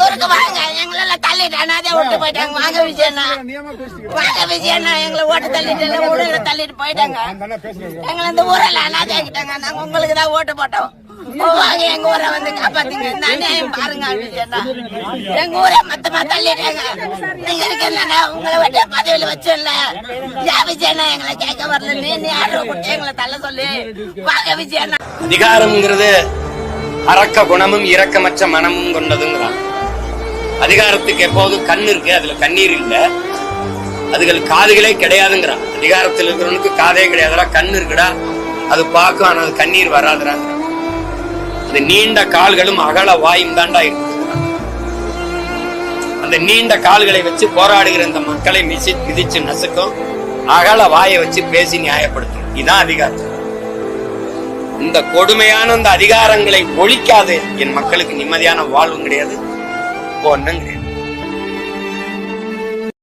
எங்க ஊருக்கு வாங்க, எங்களை தள்ளிட்டு அனாதையா விட்டு போயிட்டாங்க. வாங்க விஜயண்ணா, வாங்க விஜயண்ணா, எங்களை ஓட்டு தள்ளிட்டு ஊழல தள்ளிட்டு போயிட்டாங்க. எங்களை இந்த ஊரெல்லாம் அனாதை ஆக்கிட்டாங்க. நாங்க உங்களுக்கு தான் ஓட்டு போட்டோம். வாங்க எங்க ஊரை வந்து காப்பாத்துங்க. அநியாயம் பாருங்க விஜயண்ணா, எங்க ஊரை மொத்தமா தள்ளிட்டாங்க. நீங்க இருக்கா உங்களை விட்டு பதவியில வச்சல ஏன் விஜயண்ணா எங்களை கேட்க வரல? நீ ஆர்டர் கொடுத்து எங்களை தள்ள சொல்லி வாங்க விஜயண்ணா. அதிகாரம்ங்கிறது அரக்க குணமும் இரக்கமற்ற மனமும் கொண்டதுங்கிறான். அதிகாரத்துக்கு எப்போதும் கண் இருக்கு, அதுல கண்ணீர் இல்ல. அதுகள் காதுகளே கிடையாதுங்கிறான். அதிகாரத்தில் இருக்கிறவனுக்கு காதே கிடையாதுடா, கண் இருக்குடா, அது பார்க்கும், ஆனா அது கண்ணீர் வராதுடா. அது நீண்ட கால்களும் அகல வாயும் தாண்டா இருக்கு. அந்த நீண்ட கால்களை வச்சு போராடுகிற இந்த மக்களை மிதிச்சு நசுக்கும், அகல வாயை வச்சு பேசி நியாயப்படுத்தும். இதுதான் அதிகாரம். இந்த கொடுமையான இந்த அதிகாரங்களை ஒழிக்காது என் மக்களுக்கு நிம்மதியான வாழ்வும் கிடையாது, ஒன்றும் கிடையாது.